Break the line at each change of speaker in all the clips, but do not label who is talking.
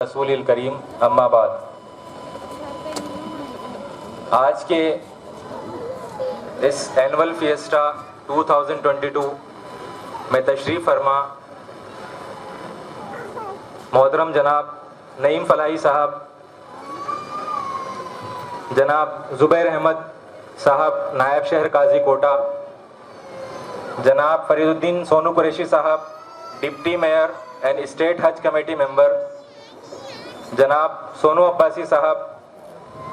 रसूलिल करीम अम्मा बाद। आज के इस एनुअल फिएस्टा 2022 में तशरीफ़ फरमा मोहतरम जनाब नईम फलाही साहब, जनाब ज़ुबैर अहमद साहब नायब शहर काजी कोटा, जनाब फरीदुद्दीन सोनू कुरैशी साहब डिप्टी मेयर एंड स्टेट हज कमेटी मेंबर, जनाब सोनू अब्बासी साहब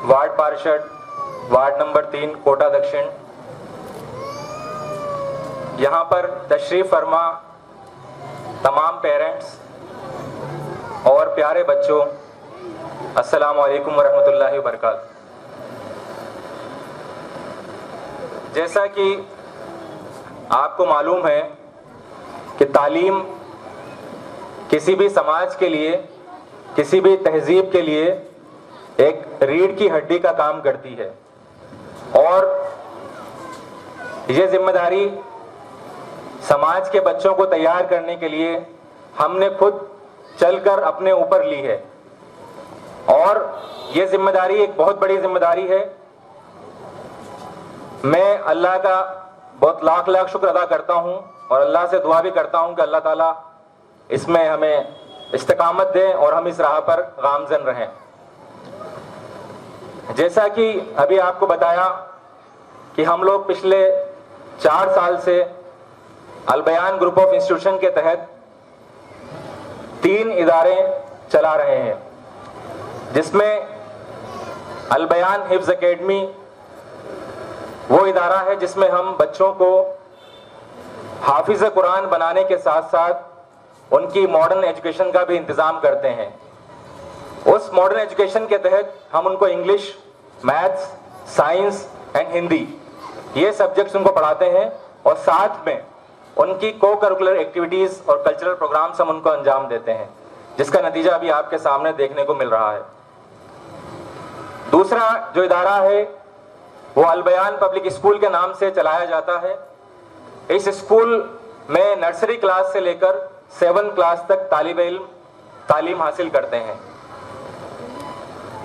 वार्ड पार्षद वार्ड नंबर 3 कोटा दक्षिण, यहाँ पर तशरीफ़ फरमा तमाम पेरेंट्स और प्यारे बच्चों, अस्सलामु अलैकुम वरहमतुल्लाहि वबरकातुहू। जैसा कि आपको मालूम है कि तालीम किसी भी समाज के लिए, किसी भी तहजीब के लिए एक रीढ़ की हड्डी का काम करती है और ये जिम्मेदारी समाज के बच्चों को तैयार करने के लिए हमने खुद चलकर अपने ऊपर ली है और ये जिम्मेदारी एक बहुत बड़ी जिम्मेदारी है। मैं अल्लाह का बहुत लाख लाख शुक्र अदा करता हूँ और अल्लाह से दुआ भी करता हूँ कि अल्लाह ताला इसमें हमें इस्तिकामत दें और हम इस राह पर गामजन रहें। जैसा कि अभी आपको बताया कि हम लोग पिछले 4 साल से अल बयान ग्रुप ऑफ इंस्टीट्यूशन के तहत 3 इदारे चला रहे हैं, जिसमें अल बयान हिफ्ज़ एकेडमी वो इदारा है जिसमें हम बच्चों को हाफिज़ कुरान बनाने के साथ साथ उनकी मॉडर्न एजुकेशन का भी इंतज़ाम करते हैं। उस मॉडर्न एजुकेशन के तहत हम उनको English, maths, science and Hindi ये सब्जेक्ट्स उनको पढ़ाते हैं और साथ में उनकी को करिकुलर एक्टिविटीज़ और कल्चरल प्रोग्राम्स हम उनको अंजाम देते हैं, जिसका नतीजा अभी आपके सामने देखने को मिल रहा है। दूसरा जो इदारा है वो अल बयान पब्लिक स्कूल के नाम से चलाया जाता है। इस स्कूल में नर्सरी क्लास से लेकर 7 क्लास तक तालिब इल्म तालीम हासिल करते हैं।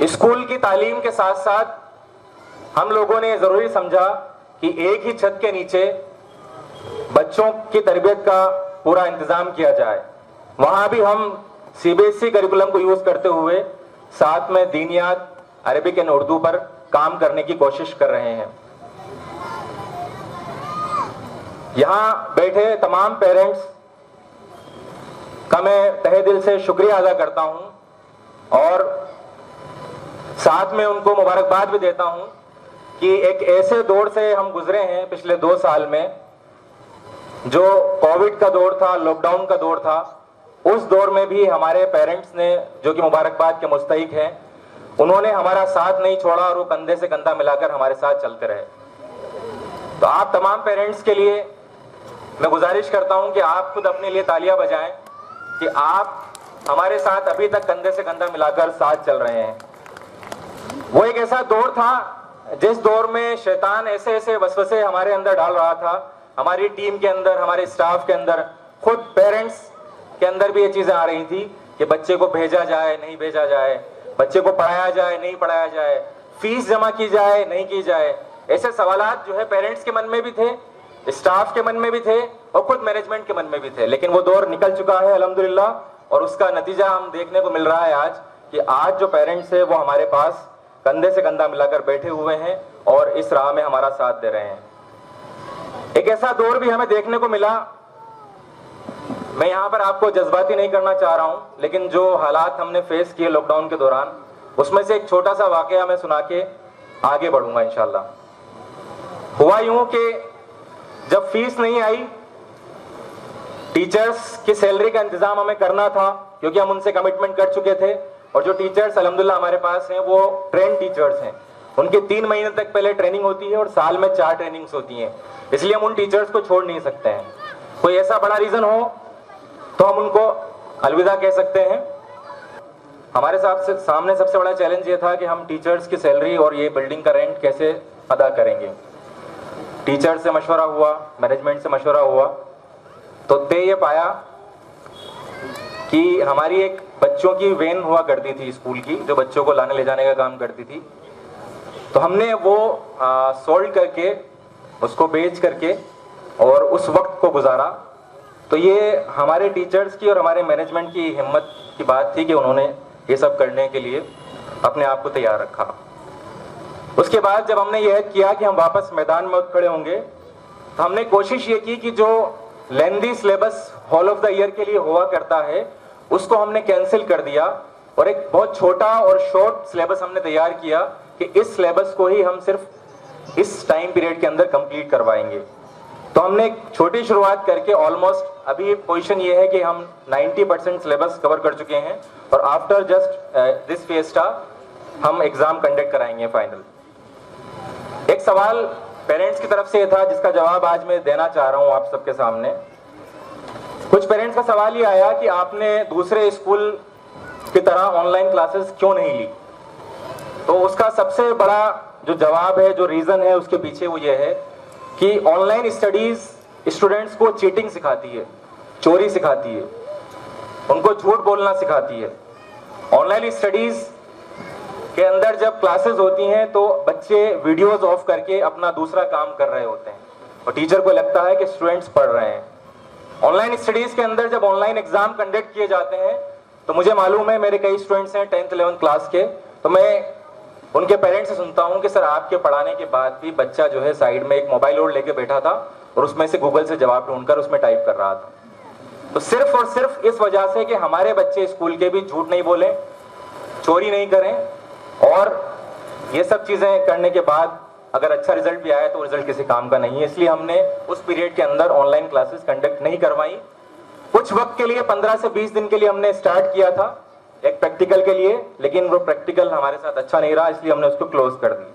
स्कूल की तालीम के साथ साथ हम लोगों ने ज़रूरी समझा कि एक ही छत के नीचे बच्चों की तरबियत का पूरा इंतज़ाम किया जाए। वहाँ भी हम CBSE करिकुलम को यूज़ करते हुए साथ में दीनियात, अरबिक एंड उर्दू पर काम करने की कोशिश कर रहे हैं। यहाँ बैठे तमाम पेरेंट्स का मैं तहे दिल से शुक्रिया अदा करता हूँ और साथ में उनको मुबारकबाद भी देता हूँ कि एक ऐसे दौर से हम गुजरे हैं पिछले 2 साल में, जो कोविड का दौर था, लॉकडाउन का दौर था। उस दौर में भी हमारे पेरेंट्स ने, जो कि मुबारकबाद के मुस्तहिक हैं, उन्होंने हमारा साथ नहीं छोड़ा और वो कंधे से कंधा मिलाकर हमारे साथ चलते रहे। तो आप तमाम पेरेंट्स के लिए मैं गुजारिश करता हूं कि आप खुद अपने लिए तालियां बजाएं कि आप हमारे साथ अभी तक कंधे से कंधा मिलाकर साथ चल रहे हैं। वो एक ऐसा दौर था जिस दौर में शैतान ऐसे ऐसे वसवसे हमारे अंदर डाल रहा था, हमारी टीम के अंदर, हमारे स्टाफ के अंदर, खुद पेरेंट्स के अंदर भी ये चीजें आ रही थी कि बच्चे को भेजा जाए नहीं भेजा जाए, बच्चे को पढ़ाया जाए नहीं पढ़ाया जाए, फीस जमा की जाए नहीं की जाए। ऐसे सवालात जो है पेरेंट्स के मन में भी थे, स्टाफ के मन में भी थे और खुद मैनेजमेंट के मन में भी थे। लेकिन वो दौर निकल चुका है अल्हम्दुलिल्लाह और उसका नतीजा हम देखने को मिल रहा है आज कि आज जो पेरेंट्स है वो हमारे पास कंधे से कंधा मिलाकर बैठे हुए हैं और इस राह में हमारा साथ दे रहे हैं। एक ऐसा दौर भी हमें देखने को मिला, मैं यहाँ पर आपको जज्बाती नहीं करना चाह रहा हूँ, लेकिन जो हालात हमने फेस किए लॉकडाउन के दौरान, उसमें से एक छोटा सा वाकया मैं सुना के आगे बढ़ूंगा इंशाल्लाह। हुआ यूं कि जब फीस नहीं आई, टीचर्स की सैलरी का इंतजाम हमें करना था क्योंकि हम उनसे कमिटमेंट कर चुके थे और जो टीचर्स अल्हम्दुलिल्लाह हमारे पास हैं वो ट्रेन टीचर्स हैं। उनकी 3 महीने तक पहले ट्रेनिंग होती है और साल में 4 ट्रेनिंग्स होती हैं, इसलिए हम उन टीचर्स को छोड़ नहीं सकते हैं। कोई ऐसा बड़ा रीजन हो तो हम उनको अलविदा कह सकते हैं। हमारे सामने सबसे बड़ा चैलेंज ये था कि हम टीचर्स की सैलरी और ये बिल्डिंग का रेंट कैसे अदा करेंगे। टीचर से मशवरा हुआ, मैनेजमेंट से मशवरा हुआ, तो तय ये पाया कि हमारी एक बच्चों की वैन हुआ करती थी स्कूल की, जो बच्चों को लाने ले जाने का काम करती थी। तो हमने वो सोल्ड करके, उसको बेच करके और उस वक्त को गुजारा। तो ये हमारे टीचर्स की और हमारे मैनेजमेंट की हिम्मत की बात थी कि उन्होंने ये सब करने के लिए अपने आप को तैयार रखा। उसके बाद जब हमने यह किया कि हम वापस मैदान में खड़े होंगे, तो हमने कोशिश ये की कि जो लेंदी syllabus whole of the year के लिए हुआ करता है उसको हमने कैंसिल कर दिया और एक बहुत छोटा और शॉर्ट सिलेबस हमने तैयार किया कि इस सिलेबस को ही हम सिर्फ इस टाइम पीरियड के अंदर कंप्लीट करवाएंगे। तो हमने एक छोटी शुरुआत करके ऑलमोस्ट अभी पोजीशन ये है कि हम 90% सिलेबस कवर कर चुके हैं और आफ्टर जस्ट दिस फेस्टा हम एग्जाम कंडक्ट कराएंगे फाइनल। एक सवाल पेरेंट्स की तरफ से था जिसका जवाब आज मैं देना चाह रहा हूं आप सबके सामने। कुछ पेरेंट्स का सवाल ये आया कि आपने दूसरे स्कूल की तरह ऑनलाइन क्लासेस क्यों नहीं ली। तो उसका सबसे बड़ा जो जवाब है, जो रीजन है उसके पीछे, वो ये है कि ऑनलाइन स्टडीज स्टूडेंट्स को चीटिंग सिखाती है, चोरी सिखाती है, उनको झूठ बोलना सिखाती है। ऑनलाइन स्टडीज के अंदर जब क्लासेस होती हैं तो बच्चे वीडियोस ऑफ करके अपना दूसरा काम कर रहे होते हैं और टीचर को लगता है कि स्टूडेंट्स पढ़ रहे हैं। ऑनलाइन स्टडीज के अंदर जब ऑनलाइन एग्जाम कंडक्ट किए जाते हैं तो मुझे मालूम है, मेरे कई स्टूडेंट्स हैं 10th 11th क्लास के, तो मैं उनके पेरेंट्स से सुनता हूं कि सर आपके पढ़ाने के बाद भी बच्चा जो है साइड में एक मोबाइल और लेके बैठा था और उसमें से गूगल से जवाब ढूंढकर उसमें टाइप कर रहा था। तो सिर्फ और सिर्फ इस वजह से कि हमारे बच्चे स्कूल के भी झूठ नहीं बोलें, चोरी नहीं करें और ये सब चीजें करने के बाद अगर अच्छा रिजल्ट भी आया तो रिजल्ट किसी काम का नहीं है। इसलिए हमने उस पीरियड के अंदर ऑनलाइन क्लासेस कंडक्ट नहीं करवाई। कुछ वक्त के लिए 15 से 20 दिन के लिए हमने स्टार्ट किया था एक प्रैक्टिकल के लिए, लेकिन वो प्रैक्टिकल हमारे साथ अच्छा नहीं रहा, इसलिए हमने उसको क्लोज कर दी।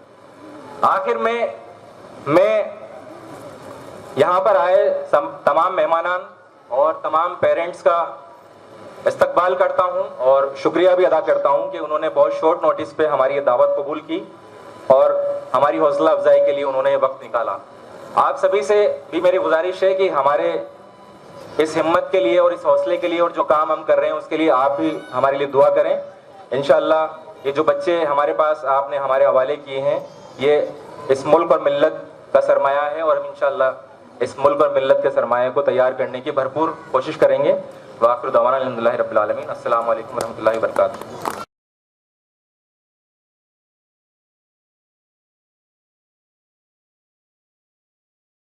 आखिर में मैं यहां पर आए तमाम मेहमानान और तमाम पेरेंट्स का इस्तकबाल करता हूं और शुक्रिया भी अदा करता हूं कि उन्होंने बहुत शॉर्ट नोटिस पे हमारी ये दावत कबूल की और हमारी हौसला अफजाई के लिए उन्होंने वक्त निकाला। आप सभी से भी मेरी गुजारिश है कि हमारे इस हिम्मत के लिए और इस हौसले के लिए और जो काम हम कर रहे हैं उसके लिए आप भी हमारे लिए दुआ करें। इंशाअल्लाह ये जो बच्चे हमारे पास आपने हमारे हवाले किए हैं, ये इस मुल्क और मिल्लत का सरमाया है और हम इंशाअल्लाह इस मुल्क और मिल्लत के सरमाए को तैयार करने की भरपूर कोशिश करेंगे। वाखिर दवाना अल्हम्दुलिल्लाहि रब्बिल आलमीन। अस्सलामु अलैकुम व रहमतुल्लाहि व बरकातुहू।